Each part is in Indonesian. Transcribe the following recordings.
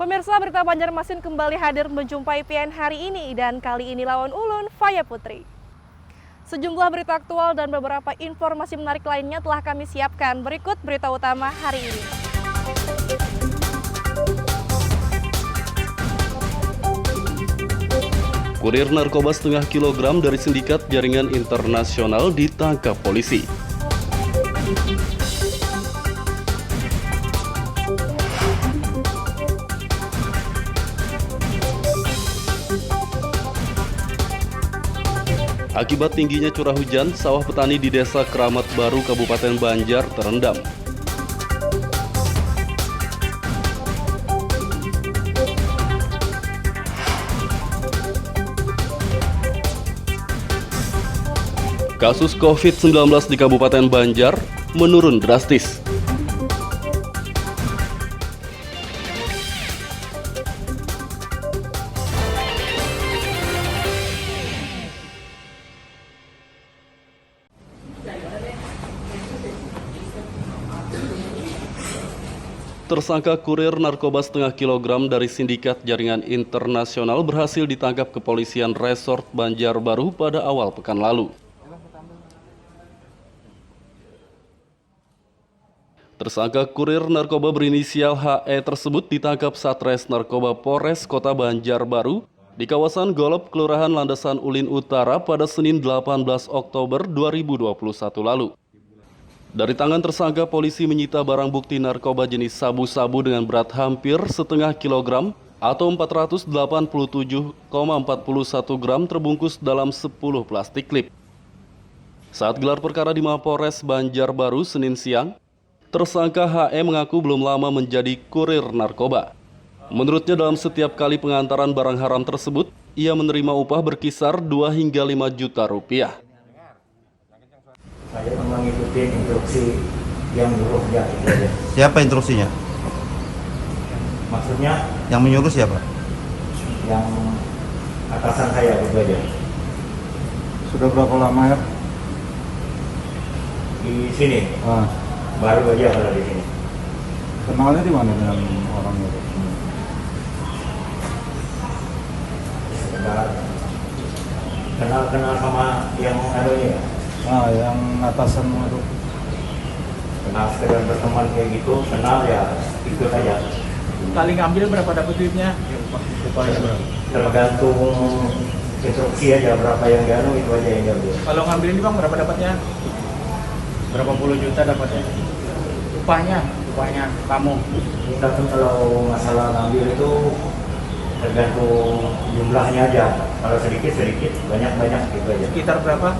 Pemirsa, berita Banjarmasin kembali hadir menjumpai PN hari ini dan kali ini lawan ulun Faya Putri. Sejumlah berita aktual dan beberapa informasi menarik lainnya telah kami siapkan. Berikut berita utama hari ini. Kurir narkoba setengah kilogram dari sindikat jaringan internasional ditangkap polisi. Akibat tingginya curah hujan, sawah petani di Desa Keramat Baru, Kabupaten Banjar terendam. Kasus COVID-19 di Kabupaten Banjar menurun drastis. Tersangka kurir narkoba setengah kilogram dari sindikat jaringan internasional berhasil ditangkap kepolisian Resort Banjarbaru pada awal pekan lalu. Tersangka kurir narkoba berinisial HE tersebut ditangkap Satres Narkoba Polres Kota Banjarbaru di kawasan Golop, Kelurahan Landasan Ulin Utara pada Senin 18 Oktober 2021 lalu. Dari tangan tersangka, polisi menyita barang bukti narkoba jenis sabu-sabu dengan berat hampir setengah kilogram atau 487,41 gram terbungkus dalam 10 plastik klip. Saat gelar perkara di Mapolres Banjarbaru Senin siang, tersangka HE mengaku belum lama menjadi kurir narkoba. Menurutnya dalam setiap kali pengantaran barang haram tersebut, ia menerima upah berkisar 2 hingga 5 juta rupiah. Saya mengikuti instruksi yang nyuruh dia. Siapa instruksinya? Maksudnya Yang menyuruh siapa? yang atasan saya gitu aja. Sudah berapa lama ya? Di sini baru aja kalau di sini. Kenalnya di mana dengan orang itu? Sekedar kenal sama yang anunya. Yang atasan itu. Kenal sekedar berteman kayak gitu, kenal ya ikut aja. Kali ngambil berapa dapat duitnya? Tergantung instruksi aja berapa yang dianu itu aja yang diambil. Kalau ngambil ini bang berapa dapatnya? Berapa puluh juta dapatnya? Upahnya kamu. Tapi kalau masalah ngambil itu tergantung jumlahnya aja. Kalau sedikit, banyak gitu aja. Sekitar berapa?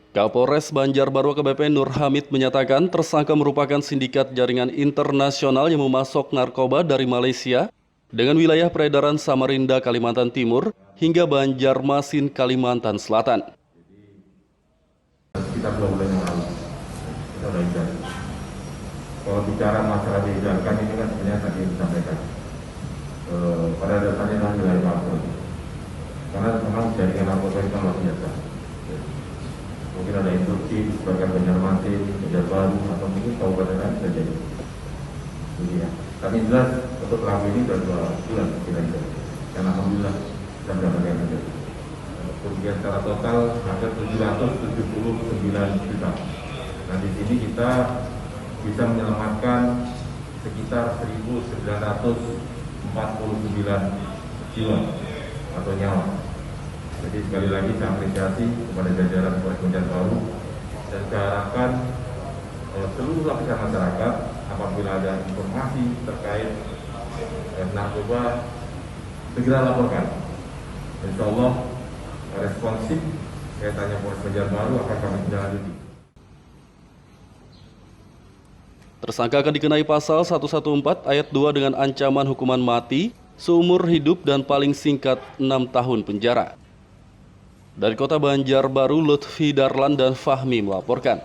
Kapolres Banjarbaru AKBP Nur Hamid menyatakan tersangka merupakan sindikat jaringan internasional yang memasok narkoba dari Malaysia dengan wilayah peredaran Samarinda, Kalimantan Timur hingga Banjarmasin, Kalimantan Selatan. Kita 2 bulan yang lalu kita sudah ijazah. Kalau bicara masalah diizinkan ini kan sebenarnya tadi disampaikan pada dasarnya adalah wilayah Papua, karena memang jaringan narkoba itu luar biasa. Mungkin ada instruksi sebagian Banjarmasin, Banjarbaru atau mungkin kabupaten lain bisa jadi. Jadi ya. Tapi jelas untuk pelaku ini sudah 2 bulan kita ijazah. Dan alhamdulillah kita mendapatkan ijazah. Kerugian secara total hampir 779 juta. Nah di sini kita bisa menyelamatkan sekitar 1.949 jiwa atau nyawa. Jadi sekali lagi saya apresiasi kepada jajaran Polres Banjarbaru dan saya harapkan seluruh lapisan masyarakat apabila ada informasi terkait narkoba segera laporkan. Insya Allah responsif kaitannya Polres Banjarbaru akan kami tindak-lanjuti. Tersangka akan dikenai pasal 114 ayat 2 dengan ancaman hukuman mati, seumur hidup dan paling singkat 6 tahun penjara. Dari Kota Banjarbaru, Lutfi Darlan dan Fahmi melaporkan.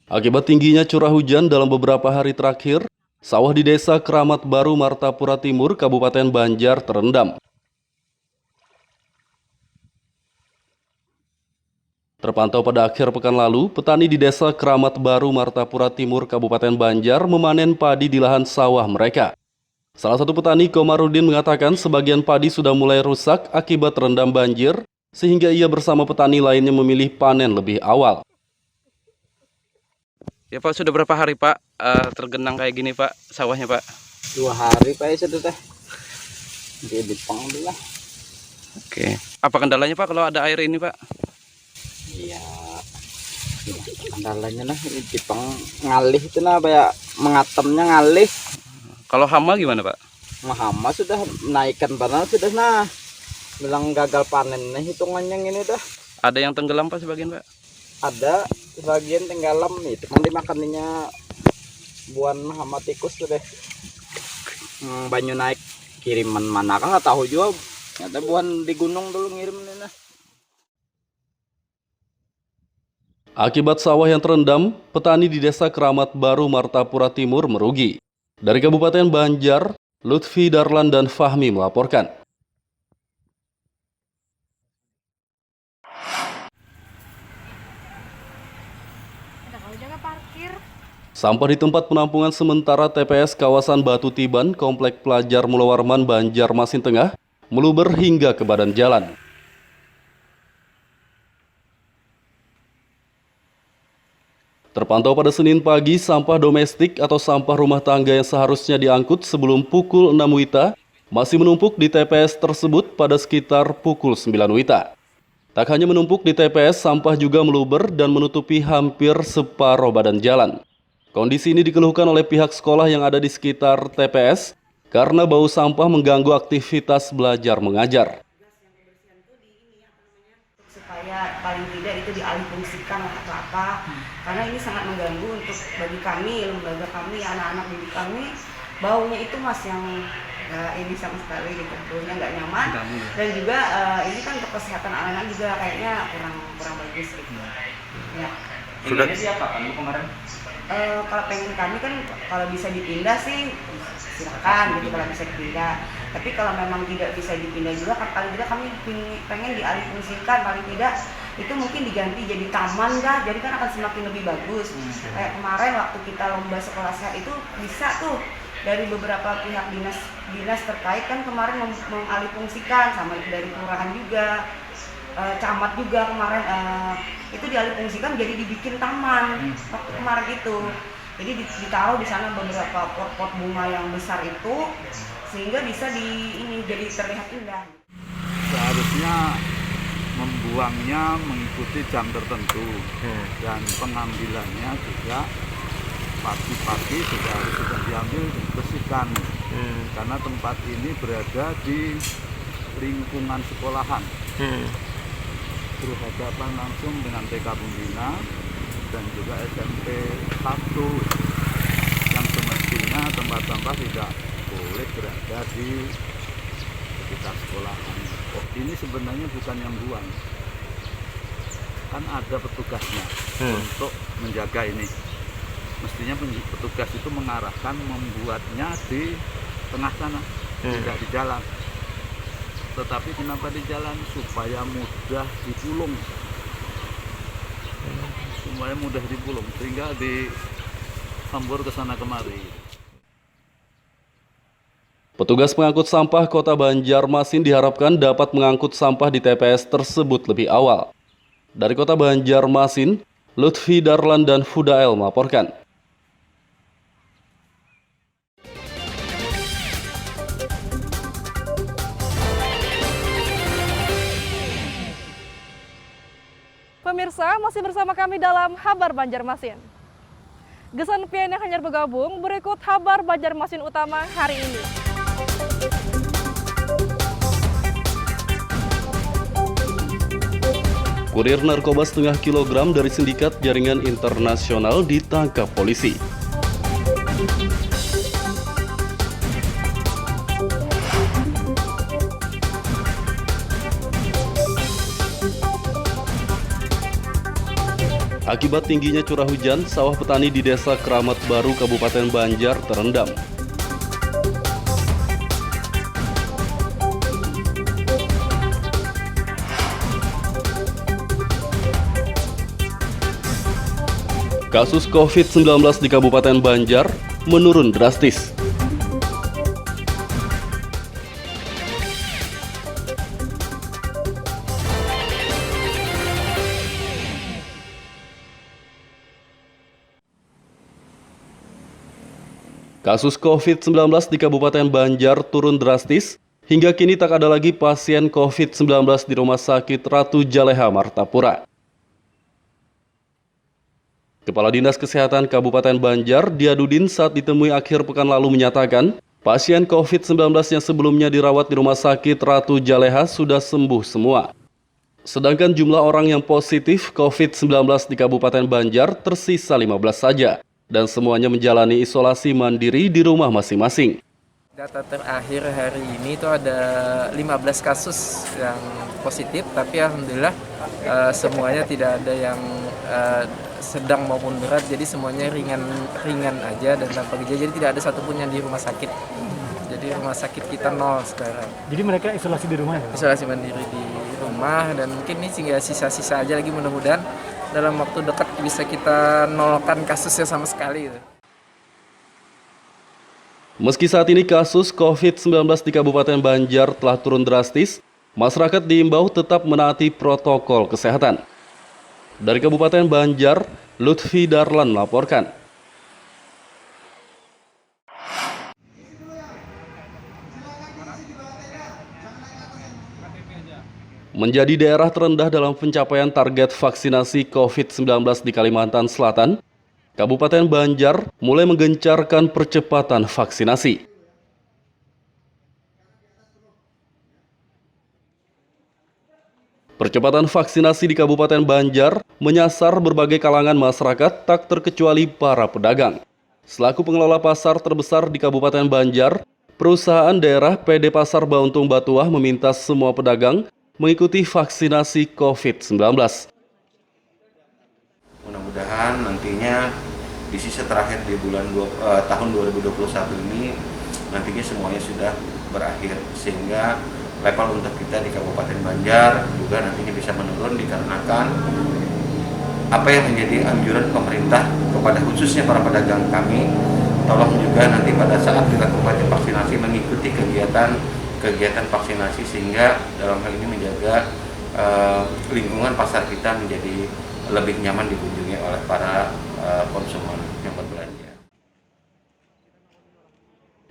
Akibat tingginya curah hujan dalam beberapa hari terakhir, sawah di Desa Keramat Baru, Martapura Timur, Kabupaten Banjar terendam. Terpantau pada akhir pekan lalu, petani di Desa Keramat Baru, Martapura Timur, Kabupaten Banjar memanen padi di lahan sawah mereka. Salah satu petani, Komarudin, mengatakan sebagian padi sudah mulai rusak akibat terendam banjir, sehingga ia bersama petani lainnya memilih panen lebih awal. Ya Pak, sudah berapa hari Pak tergenang kayak gini Pak sawahnya Pak? 2 hari Pak ya sudah teh. Jadi dulu lah. Oke. Apa kendalanya Pak kalau ada air ini Pak? Iya. Kendalanya nah Jepang ngalih itu nah kayak mengatemnya ngalih. Kalau hama gimana Pak? Hama sudah naikkan panel sudah nah. Bilang gagal panen nah hitungannya ini dah. Ada yang tenggelam Pak sebagian Pak? Ada sebagian tenggelam nih, cuman dimakannya buan hama tikus tuh deh. Banyu naik kiriman mana kan nggak tahu juga. Ada buan di gunung dulu ngirim nih nah. Akibat sawah yang terendam, petani di Desa Keramat Baru, Martapura Timur merugi. Dari Kabupaten Banjar, Lutfi Darlan dan Fahmi melaporkan. Sampah di tempat penampungan sementara TPS kawasan Batu Tiban, Komplek Pelajar Mulawarman, Banjarmasin Tengah, meluber hingga ke badan jalan. Terpantau pada Senin pagi, sampah domestik atau sampah rumah tangga yang seharusnya diangkut sebelum pukul 6 WITA masih menumpuk di TPS tersebut pada sekitar pukul 9 WITA. Tak hanya menumpuk di TPS, sampah juga meluber dan menutupi hampir separuh badan jalan. Kondisi ini dikeluhkan oleh pihak sekolah yang ada di sekitar TPS karena bau sampah mengganggu aktivitas belajar mengajar. Supaya paling tidak itu dialihfungsikan atau apa, karena ini sangat mengganggu untuk bagi kami, lembaga kami, anak-anak didik kami. Baunya itu mas yang ini sama sekali gitu, baunya nggak nyaman, dan juga ini kan untuk kesehatan anak-anak juga kayaknya kurang bagus gitu. Ya. Sudah siapa kan Bu kemarin? Kalau pengen kami kan kalau bisa dipindah sih silakan gitu kalau bisa dipindah. Tapi kalau memang tidak bisa dipindah juga kan paling tidak kami pengen dialihfungsikan, paling tidak itu mungkin diganti jadi taman dah, jadi kan akan semakin lebih bagus. Kayak kemarin waktu kita lomba sekolah sehat itu bisa tuh dari beberapa pihak dinas terkait kan kemarin mengalihfungsikan, sama dari kelurahan juga, camat juga kemarin itu dialihfungsikan jadi dibikin taman waktu kemarin itu. Jadi ditaruh di sana beberapa pot-pot bunga yang besar itu sehingga bisa jadi terlihat indah. Seharusnya membuangnya mengikuti jam tertentu dan pengambilannya juga pagi-pagi sudah diambil dibersihkan karena tempat ini berada di lingkungan sekolahan berhadapan langsung dengan TK Pembina dan juga SMP 1 yang semestinya tempat sampah tidak boleh berada di sekitar sekolahan. Ini sebenarnya bukan yang buang, kan ada petugasnya untuk menjaga ini. Mestinya petugas itu mengarahkan membuatnya di tengah sana, tidak di jalan. Tetapi kenapa di jalan? Supaya mudah dipulung, sehingga dihambur ke sana kemari. Petugas pengangkut sampah Kota Banjarmasin diharapkan dapat mengangkut sampah di TPS tersebut lebih awal. Dari Kota Banjarmasin, Lutfi Darlan dan Fudael melaporkan. Pemirsa, masih bersama kami dalam Habar Banjarmasin. Gesan pian yang hanyar bergabung, berikut Habar Banjarmasin utama hari ini. Kurir narkoba setengah kilogram dari sindikat jaringan internasional ditangkap polisi. Akibat tingginya curah hujan, sawah petani di Desa Keramat Baru, Kabupaten Banjar terendam. Kasus COVID-19 di Kabupaten Banjar menurun drastis. Kasus COVID-19 di Kabupaten Banjar turun drastis, hingga kini tak ada lagi pasien COVID-19 di Rumah Sakit Ratu Jaleha, Martapura. Kepala Dinas Kesehatan Kabupaten Banjar, Diadudin, saat ditemui akhir pekan lalu menyatakan, pasien COVID-19 yang sebelumnya dirawat di Rumah Sakit Ratu Jaleha sudah sembuh semua. Sedangkan jumlah orang yang positif COVID-19 di Kabupaten Banjar tersisa 15 saja. Dan semuanya menjalani isolasi mandiri di rumah masing-masing. Data terakhir hari ini itu ada 15 kasus yang positif, tapi alhamdulillah semuanya tidak ada yang sedang maupun berat, jadi semuanya ringan aja dan tanpa gejala, jadi tidak ada satupun yang di rumah sakit. Jadi rumah sakit kita 0 sekarang. Jadi mereka isolasi di rumah ya? Isolasi mandiri di rumah, dan mungkin ini tinggal sisa-sisa aja lagi, mudah-mudahan dalam waktu dekat bisa kita nolkan kasusnya sama sekali. Meski saat ini kasus COVID-19 di Kabupaten Banjar telah turun drastis, masyarakat diimbau tetap menaati protokol kesehatan. Dari Kabupaten Banjar, Lutfi Darlan melaporkan. Menjadi daerah terendah dalam pencapaian target vaksinasi COVID-19 di Kalimantan Selatan, Kabupaten Banjar mulai menggencarkan percepatan vaksinasi. Percepatan vaksinasi di Kabupaten Banjar menyasar berbagai kalangan masyarakat, tak terkecuali para pedagang. Selaku pengelola pasar terbesar di Kabupaten Banjar, perusahaan daerah PD Pasar Bauntung Batuah meminta semua pedagang mengikuti vaksinasi COVID-19. Mudah-mudahan nantinya di sisa terakhir di tahun 2021 ini nantinya semuanya sudah berakhir, sehingga level untuk kita di Kabupaten Banjar juga nantinya bisa menurun dikarenakan apa yang menjadi anjuran pemerintah kepada khususnya para pedagang kami, tolong juga nanti pada saat dilakukan vaksinasi mengikuti kegiatan vaksinasi, sehingga dalam hal ini menjaga lingkungan pasar kita menjadi lebih nyaman dikunjungi oleh para konsumen yang berbelanja.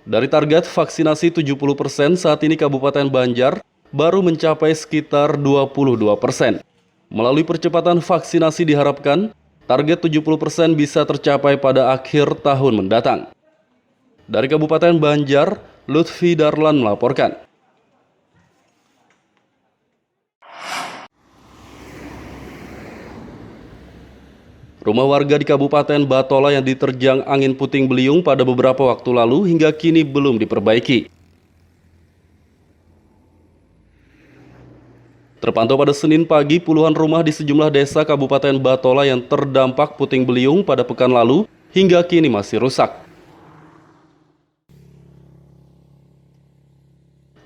Dari target vaksinasi 70%, saat ini Kabupaten Banjar baru mencapai sekitar 22%. Melalui percepatan vaksinasi diharapkan target 70% bisa tercapai pada akhir tahun mendatang. Dari Kabupaten Banjar, Lutfi Darlan melaporkan. Rumah warga di Kabupaten Batola yang diterjang angin puting beliung pada beberapa waktu lalu hingga kini belum diperbaiki. Terpantau pada Senin pagi, puluhan rumah di sejumlah desa Kabupaten Batola yang terdampak puting beliung pada pekan lalu hingga kini masih rusak.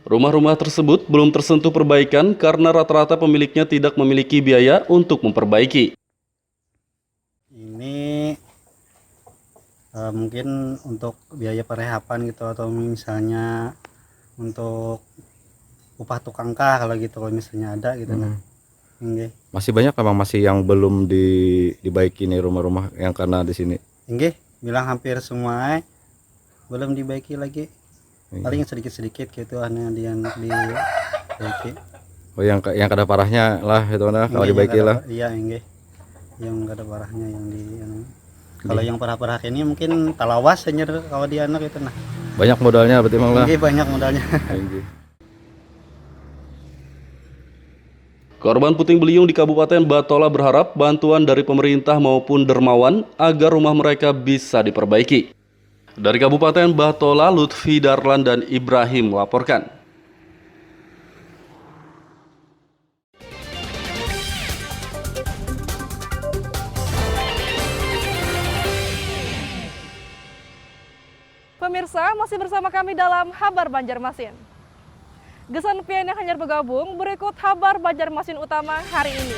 Rumah-rumah tersebut belum tersentuh perbaikan karena rata-rata pemiliknya tidak memiliki biaya untuk memperbaiki. Ini mungkin untuk biaya perehapan gitu, atau misalnya untuk upah tukang kah, kalau gitu, kalau misalnya ada gitu. Masih banyak emang masih yang belum dibaiki nih rumah-rumah yang karena di sini. Bilang hampir semua belum dibaiki lagi. Paling sedikit-sedikit gitu yang dibaiki. Oh, yang kada parahnya lah itu nah kalau dibaiki lah. Iya, yang kada parahnya yang kalau yang parah-parah ini mungkin talawas hanya kalau di anak itu nah. Banyak modalnya berarti Mang lah. Banyak modalnya. Korban puting beliung di Kabupaten Batola berharap bantuan dari pemerintah maupun dermawan agar rumah mereka bisa diperbaiki. Dari Kabupaten Batola, Lutfi Darlan dan Ibrahim melaporkan. Pemirsa, masih bersama kami dalam Habar Banjarmasin. Gesan pian yang hanyar bergabung, berikut Habar Banjarmasin utama hari ini.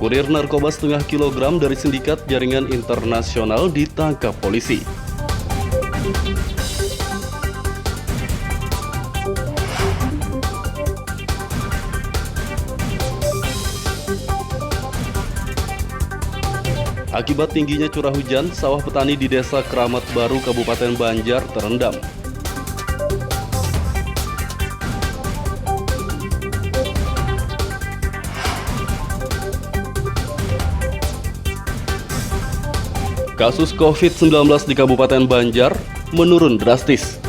Kurir narkoba setengah kilogram dari sindikat jaringan internasional ditangkap polisi. Akibat tingginya curah hujan, sawah petani di Desa Keramat Baru, Kabupaten Banjar terendam. Kasus COVID-19 di Kabupaten Banjar menurun drastis.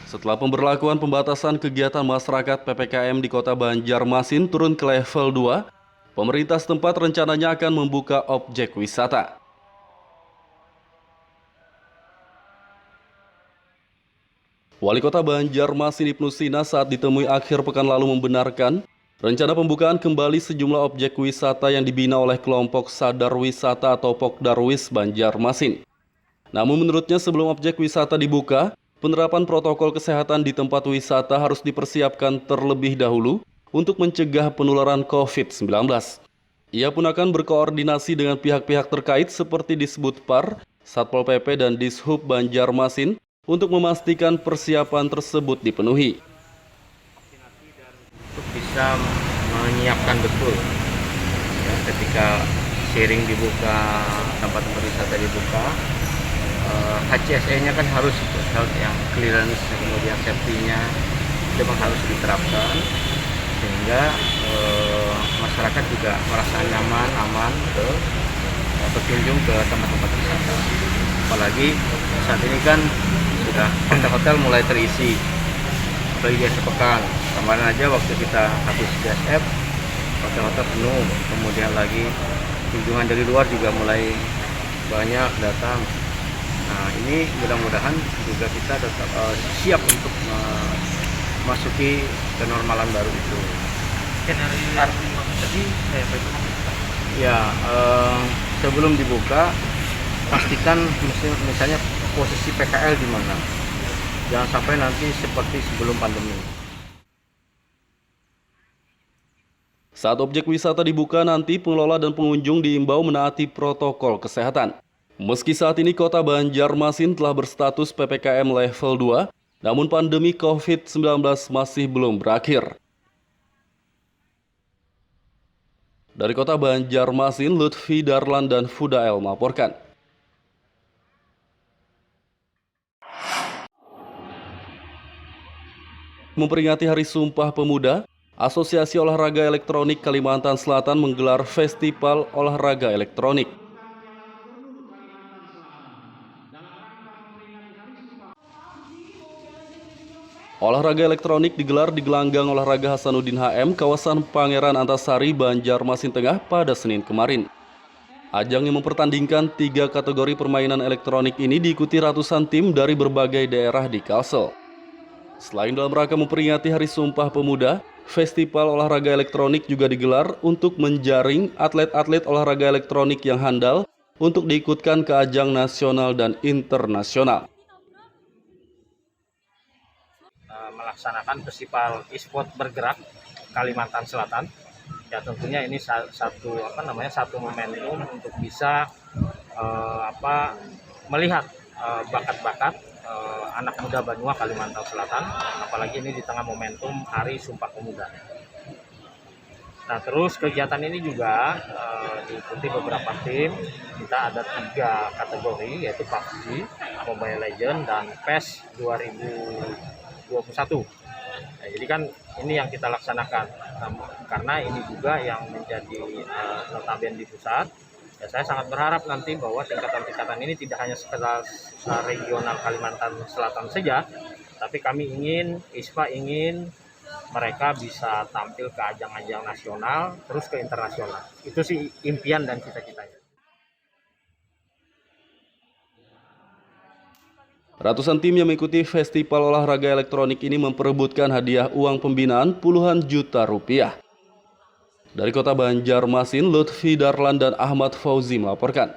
Setelah pemberlakuan pembatasan kegiatan masyarakat PPKM di Kota Banjarmasin turun ke level 2, pemerintah setempat rencananya akan membuka objek wisata. Wali Kota Banjarmasin Ibnu Sina saat ditemui akhir pekan lalu membenarkan rencana pembukaan kembali sejumlah objek wisata yang dibina oleh kelompok Sadar Wisata atau Pokdarwis Banjarmasin. Namun menurutnya sebelum objek wisata dibuka, penerapan protokol kesehatan di tempat wisata harus dipersiapkan terlebih dahulu untuk mencegah penularan COVID-19. Ia pun akan berkoordinasi dengan pihak-pihak terkait seperti Disbudpar, Satpol PP, dan Dishub Banjarmasin untuk memastikan persiapan tersebut dipenuhi. Untuk bisa menyiapkan betul ya, ketika sharing dibuka, tempat-tempat wisata dibuka, HCSE-nya kan harus health yang clearance, kemudian safety-nya memang harus diterapkan sehingga masyarakat juga merasa nyaman, aman berkunjung ke tempat-tempat wisata. Apalagi saat ini kan sudah hotel-hotel mulai terisi, apalagi di akhir pekan. Kemarin aja waktu kita habis DSF, hotel-hotel penuh, kemudian lagi kunjungan dari luar juga mulai banyak datang. Nah, ini mudah-mudahan juga kita tetap siap untuk memasuki kenormalan baru itu. Ya, sebelum dibuka, pastikan misalnya posisi PKL di mana. Jangan sampai nanti seperti sebelum pandemi. Saat objek wisata dibuka nanti, pengelola dan pengunjung diimbau menaati protokol kesehatan. Meski saat ini Kota Banjarmasin telah berstatus PPKM level 2, namun pandemi COVID-19 masih belum berakhir. Dari Kota Banjarmasin, Lutfi Darlan dan Fudael melaporkan. Memperingati Hari Sumpah Pemuda, Asosiasi Olahraga Elektronik Kalimantan Selatan menggelar Festival Olahraga Elektronik. Olahraga elektronik digelar di gelanggang olahraga Hasanuddin HM, kawasan Pangeran Antasari, Banjarmasin Tengah pada Senin kemarin. Ajang yang mempertandingkan 3 kategori permainan elektronik ini diikuti ratusan tim dari berbagai daerah di Kalsel. Selain dalam rangka memperingati Hari Sumpah Pemuda, Festival Olahraga Elektronik juga digelar untuk menjaring atlet-atlet olahraga elektronik yang handal untuk diikutkan ke ajang nasional dan internasional. Melaksanakan festival e-sport bergerak Kalimantan Selatan. Ya tentunya ini satu momentum untuk bisa melihat bakat-bakat anak muda Banua Kalimantan Selatan, apalagi ini di tengah momentum Hari Sumpah Pemuda. Nah, terus kegiatan ini juga diikuti beberapa tim. Kita ada 3 kategori, yaitu PUBG, Mobile Legends, dan PES 2021. Nah, jadi kan ini yang kita laksanakan karena ini juga yang menjadi notabene di pusat. Ya, saya sangat berharap nanti bahwa tingkatan-tingkatan ini tidak hanya sekedar regional Kalimantan Selatan saja, tapi kami ingin, ISPA ingin mereka bisa tampil ke ajang-ajang nasional, terus ke internasional. Itu sih impian dan cita-citanya. Ratusan tim yang mengikuti Festival Olahraga Elektronik ini memperebutkan hadiah uang pembinaan puluhan juta rupiah. Dari kota Banjarmasin, Lutfi Darlan dan Ahmad Fauzi melaporkan.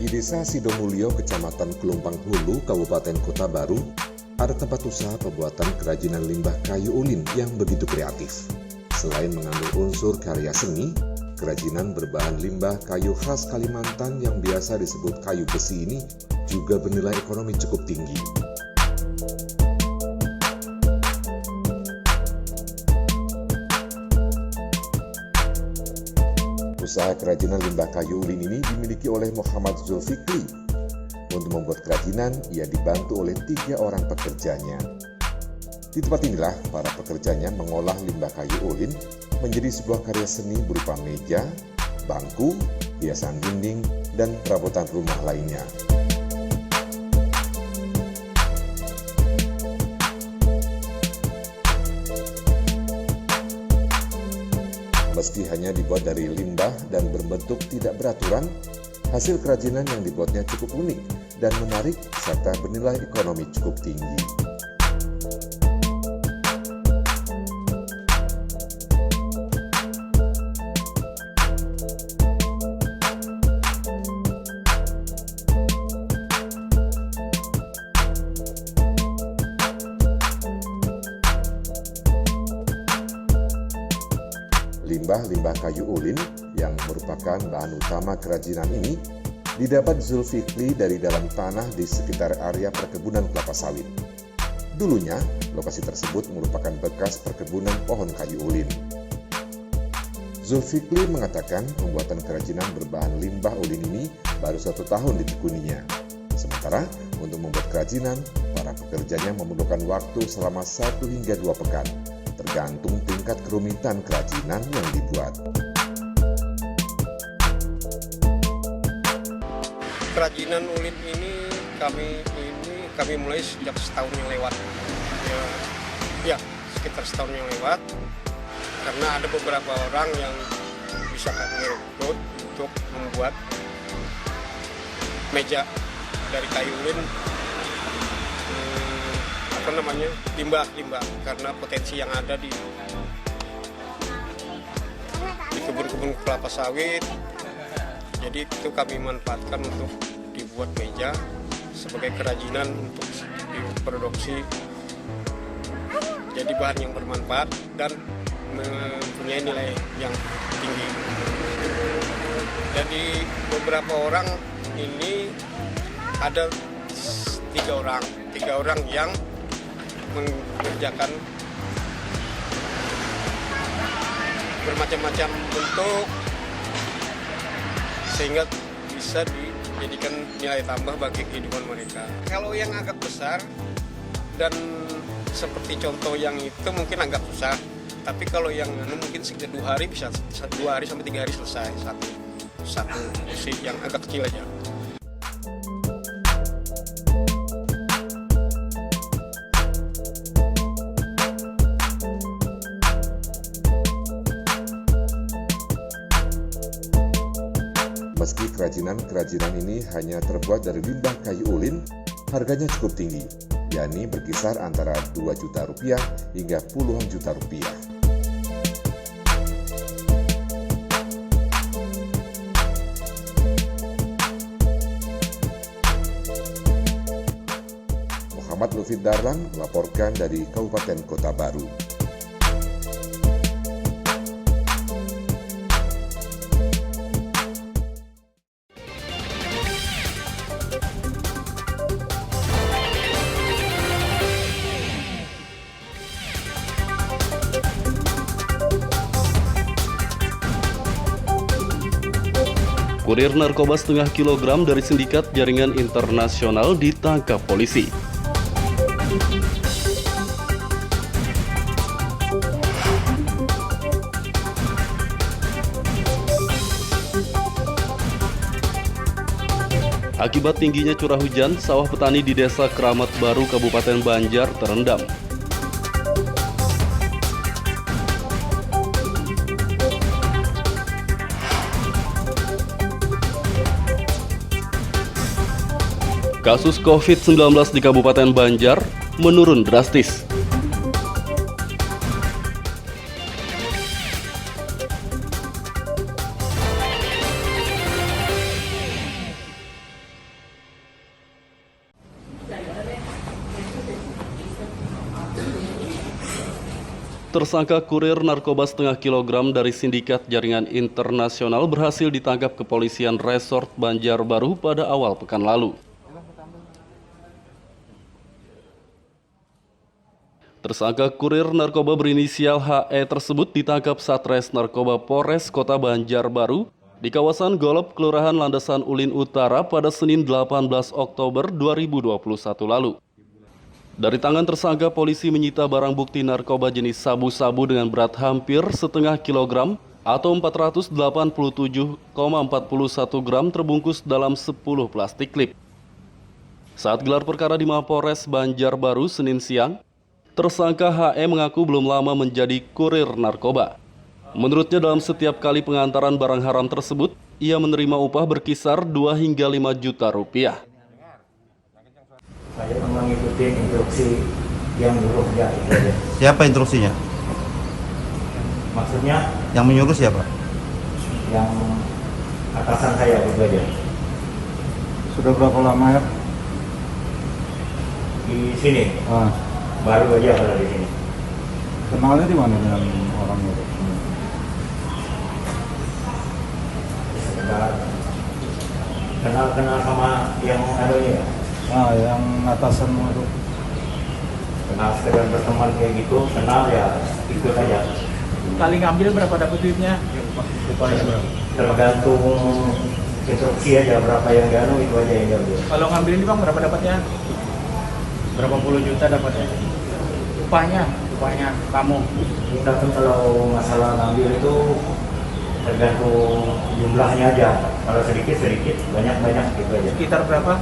Di Desa Sidomulyo, Kecamatan Kelumpang Hulu, Kabupaten Kota Baru, ada tempat usaha pembuatan kerajinan limbah kayu ulin yang begitu kreatif. Selain mengandung unsur karya seni, kerajinan berbahan limbah kayu khas Kalimantan yang biasa disebut kayu besi ini juga bernilai ekonomi cukup tinggi. Usaha kerajinan limbah kayu ulin ini dimiliki oleh Muhammad Zulfikri. Untuk membuat kerajinan, ia dibantu oleh 3 orang pekerjanya. Di tempat inilah para pekerjanya mengolah limbah kayu ulin menjadi sebuah karya seni berupa meja, bangku, hiasan dinding, dan perabotan rumah lainnya. Meski hanya dibuat dari limbah dan berbentuk tidak beraturan, hasil kerajinan yang dibuatnya cukup unik dan menarik serta bernilai ekonomi cukup tinggi. Limbah kayu ulin yang merupakan bahan utama kerajinan ini didapat Zulfikri dari dalam tanah di sekitar area perkebunan kelapa sawit. Dulunya, lokasi tersebut merupakan bekas perkebunan pohon kayu ulin. Zulfikri mengatakan pembuatan kerajinan berbahan limbah ulin ini baru 1 tahun ditekuninya. Sementara untuk membuat kerajinan, para pekerjanya memerlukan waktu selama 1 hingga 2 pekan. Tergantung tingkat kerumitan kerajinan yang dibuat. Kerajinan ulin ini kami mulai sejak setahun yang lewat. Ya, sekitar setahun yang lewat. Karena ada beberapa orang yang bisa kami rekrut untuk membuat meja dari kayu ulin. Limbah karena potensi yang ada di kebun-kebun kelapa sawit, jadi itu kami manfaatkan untuk dibuat meja sebagai kerajinan untuk diproduksi jadi bahan yang bermanfaat dan mempunyai nilai yang tinggi. Jadi beberapa orang ini ada 3 orang yang mengerjakan bermacam-macam bentuk sehingga bisa dijadikan nilai tambah bagi kehidupan mereka. Kalau yang agak besar dan seperti contoh yang itu mungkin agak susah, tapi kalau yang mungkin sekitar 2 hari bisa 2 hari sampai 3 hari selesai satu kursi yang agak kecil aja. Meski kerajinan ini hanya terbuat dari limbah kayu ulin, harganya cukup tinggi, yakni berkisar antara 2 juta rupiah hingga puluhan juta rupiah. Muhammad Lutfi Darlan melaporkan dari Kabupaten Kota Baru. Kurir narkoba setengah kilogram dari sindikat jaringan internasional ditangkap polisi. Akibat tingginya curah hujan, sawah petani di Desa Keramat Baru, Kabupaten Banjar terendam. Kasus COVID-19 di Kabupaten Banjar menurun drastis. Tersangka kurir narkoba setengah kilogram dari sindikat jaringan internasional berhasil ditangkap kepolisian Resort Banjarbaru pada awal pekan lalu. Tersangka kurir narkoba berinisial HE tersebut ditangkap Satres Narkoba Polres Kota Banjarbaru di kawasan Golop, Kelurahan Landasan Ulin Utara pada Senin 18 Oktober 2021 lalu. Dari tangan tersangka, polisi menyita barang bukti narkoba jenis sabu-sabu dengan berat hampir setengah kilogram atau 487,41 gram terbungkus dalam 10 plastik klip. Saat gelar perkara di Mapolres Banjarbaru Senin siang, tersangka HE mengaku belum lama menjadi kurir narkoba. Menurutnya dalam setiap kali pengantaran barang haram tersebut, ia menerima upah berkisar 2 hingga 5 juta rupiah. Saya mengikuti instruksi yang nyuruh dia. Siapa instruksinya? Maksudnya? Yang menyuruh siapa? Yang atasan saya gitu aja. Sudah berapa lama ya? Di sini. Baru aja kalau di sini. Kenalnya di mana dengan orang itu? Sekedar kenal sama yang anunya. Yang atasanmu itu. Kenal sekedar berteman kayak gitu, kenal ya ikut aja. Kali ngambil berapa dapat duitnya? Upahnya berapa? Tergantung instruksi aja berapa yang dianu itu aja yang diambil. Kalau ngambil ini bang berapa dapatnya? Berapa puluh juta dapatnya? Upahnya kamu. Kita tuh kalau masalah ngambil itu tergantung jumlahnya aja. Kalau sedikit, banyak gitu aja. Sekitar berapa?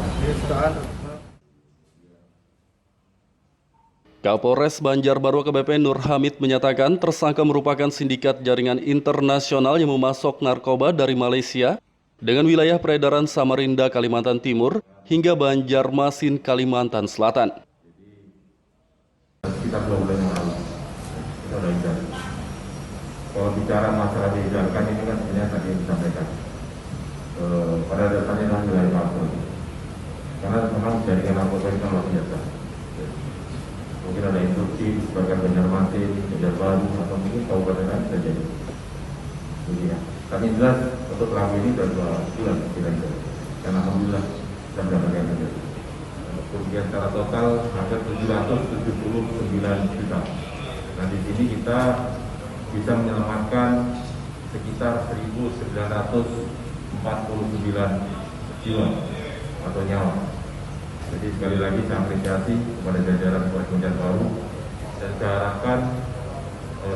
Kapolres Banjarbaru AKBP Nur Hamid menyatakan tersangka merupakan sindikat jaringan internasional yang memasok narkoba dari Malaysia dengan wilayah peredaran Samarinda, Kalimantan Timur hingga Banjarmasin, Kalimantan Selatan. Sekitar 2 bulan yang lalu kita sudah edar. Kalau bicara masalah diedarkan ini kan sebenarnya tadi yang disampaikan pada dasarnya adalah wilayah Papua, karena memang jaringan narkoba itu luar biasa. Mungkin ada instruksi sebagian Banjarmasin, Banjarbaru atau mungkin kabupaten lain bisa jadi. Jadi ya, kami jelas untuk selama ini sudah 2 bulan kira-kira, dan alhamdulillah sudah mendapatkan hasil. Kerugian secara total hampir 779 juta. Nah di sini kita bisa menyelamatkan sekitar 1.949 jiwa atau nyawa. Jadi sekali lagi saya apresiasi kepada jajaran Polres Banjarbaru dan saya harapkan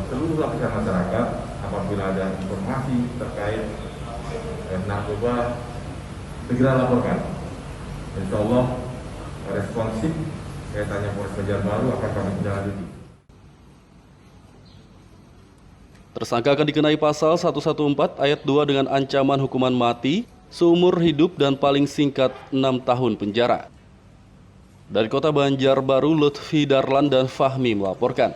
seluruh lapisan masyarakat apabila ada informasi terkait narkoba segera laporkan. Insya Allah responsif kaitannya Polres Banjarbaru akan kami tindak-lanjuti. Tersangka akan dikenai pasal 114 ayat 2 dengan ancaman hukuman mati, seumur hidup dan paling singkat 6 tahun penjara. Dari Kota Banjarbaru, Lutfi Darlan dan Fahmi melaporkan.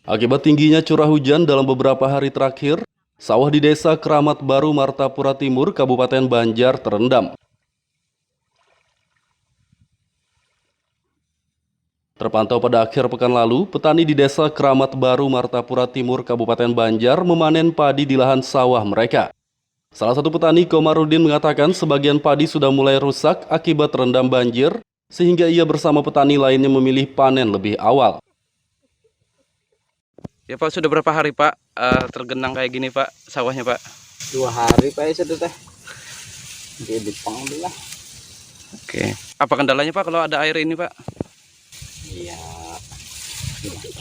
Akibat tingginya curah hujan dalam beberapa hari terakhir, sawah di Desa Keramat Baru, Martapura Timur, Kabupaten Banjar terendam. Terpantau pada akhir pekan lalu, petani di Desa Keramat Baru, Martapura Timur, Kabupaten Banjar memanen padi di lahan sawah mereka. Salah satu petani, Komarudin, mengatakan sebagian padi sudah mulai rusak akibat terendam banjir, sehingga ia bersama petani lainnya memilih panen lebih awal. Ya Pak, sudah berapa hari Pak tergenang kayak gini Pak, sawahnya Pak? 2 hari Pak, ya sudah teh. Jadi panggil lah. Oke. Apa kendalanya Pak kalau ada air ini Pak? Iya.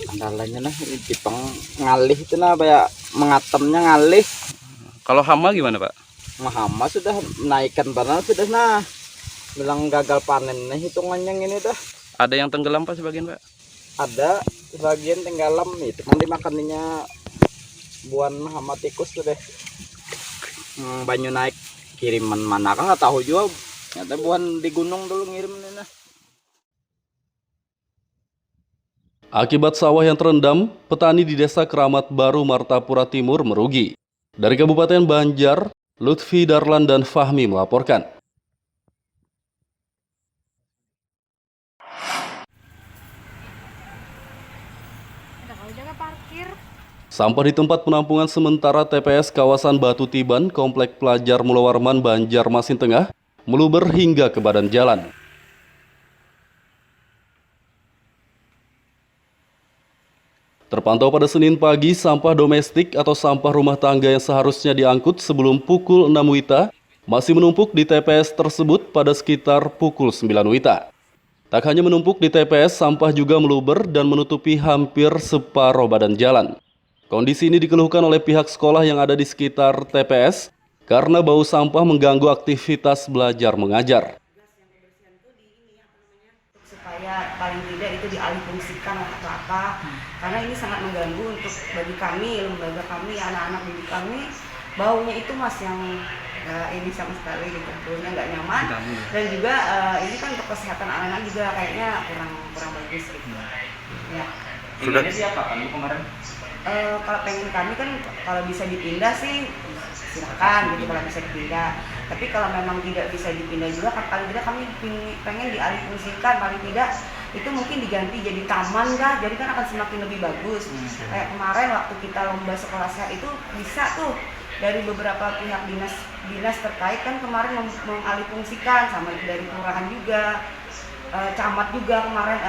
Kendalanya nah Jepang ngalih itu nah kayak mengatemnya ngalih. Kalau hama gimana Pak? Hama sudah menaikkan barang sudah nah. Bilang gagal panen nah hitungannya ini dah. Ada yang tenggelam Pak sebagian Pak? Ada sebagian tenggelam nih, teman dimakannya buan hama tikus tuh deh. Banyu naik kiriman mana kan nggak tahu juga. Ternyata buan di gunung dulu ngirim ini. Akibat sawah yang terendam, petani di Desa Keramat Baru, Martapura Timur merugi. Dari Kabupaten Banjar, Lutfi Darlan dan Fahmi melaporkan. Sampah di tempat penampungan sementara TPS kawasan Batu Tiban, Komplek Pelajar Mulawarman, Banjarmasin Tengah, meluber hingga ke badan jalan. Terpantau pada Senin pagi, sampah domestik atau sampah rumah tangga yang seharusnya diangkut sebelum pukul 6 WITA masih menumpuk di TPS tersebut pada sekitar pukul 9 WITA. Tak hanya menumpuk di TPS, sampah juga meluber dan menutupi hampir separuh badan jalan. Kondisi ini dikeluhkan oleh pihak sekolah yang ada di sekitar TPS karena bau sampah mengganggu aktivitas belajar mengajar. Supaya paling tidak itu dialihfungsikan atau apa, karena ini sangat mengganggu untuk bagi kami, lembaga kami, anak-anak didik kami. Baunya itu mas yang ini sama sekali gitu, baunya nggak nyaman, dan juga ini kan untuk kesehatan anak-anak juga kayaknya kurang bagus gitu. Ya. Sudah siapa kan kemarin? Kalau pengen kami kan kalau bisa dipindah sih silakan gitu kalau bisa dipindah. Tapi kalau memang tidak bisa dipindah juga kan paling tidak kami pengen dialihfungsikan, paling tidak itu mungkin diganti jadi taman kah, jadi kan akan semakin lebih bagus. Kayak kemarin waktu kita lomba sekolah sehat itu bisa tuh dari beberapa pihak dinas terkait kan kemarin mengalihfungsikan, sama dari kelurahan juga, camat juga kemarin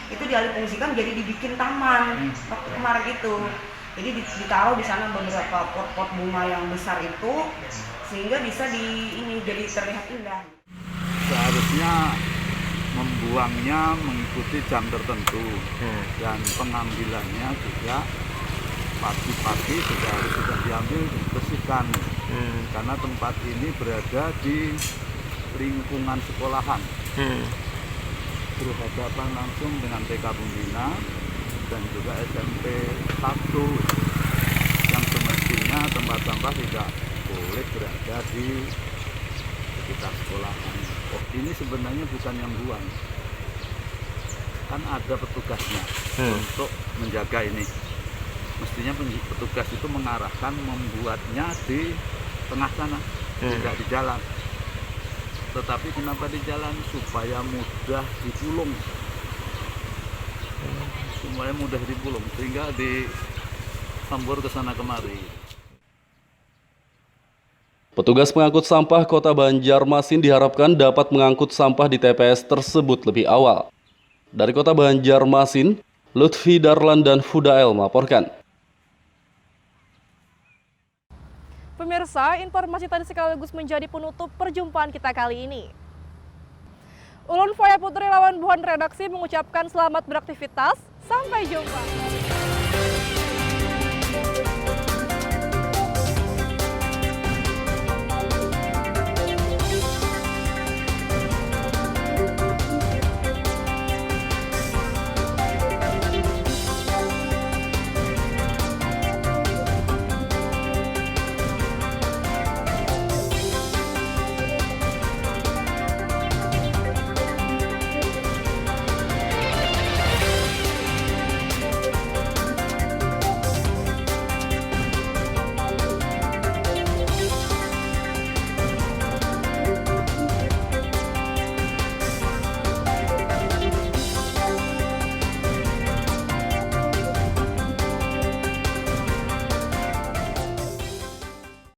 itu dialihfungsikan jadi dibikin taman waktu kemarin itu. Jadi ditaruh di sana beberapa pot-pot bunga yang besar itu sehingga bisa jadi terlihat indah. Seharusnya membuangnya mengikuti jam tertentu dan pengambilannya juga pagi-pagi sudah diambil dibersihkan karena tempat ini berada di lingkungan sekolahan. Berhadapan langsung dengan TK Bumbina dan juga SMP 1 yang semestinya tempat sampah tidak boleh berada di sekitar sekolahan. Oh, ini sebenarnya bukan yang buang, kan ada petugasnya untuk menjaga ini. Mestinya petugas itu mengarahkan membuatnya di tengah sana, tidak di jalan. Tetapi kenapa di jalan? Supaya mudah dipulung, sehingga disambur ke sana kemari. Petugas pengangkut sampah Kota Banjarmasin diharapkan dapat mengangkut sampah di TPS tersebut lebih awal. Dari Kota Banjarmasin, Lutfi Darlan dan Fudael melaporkan. Pemirsa, informasi tadi sekaligus menjadi penutup perjumpaan kita kali ini. Ulun Faya Putri lawan Buhan Redaksi mengucapkan selamat beraktivitas. Sampai jumpa.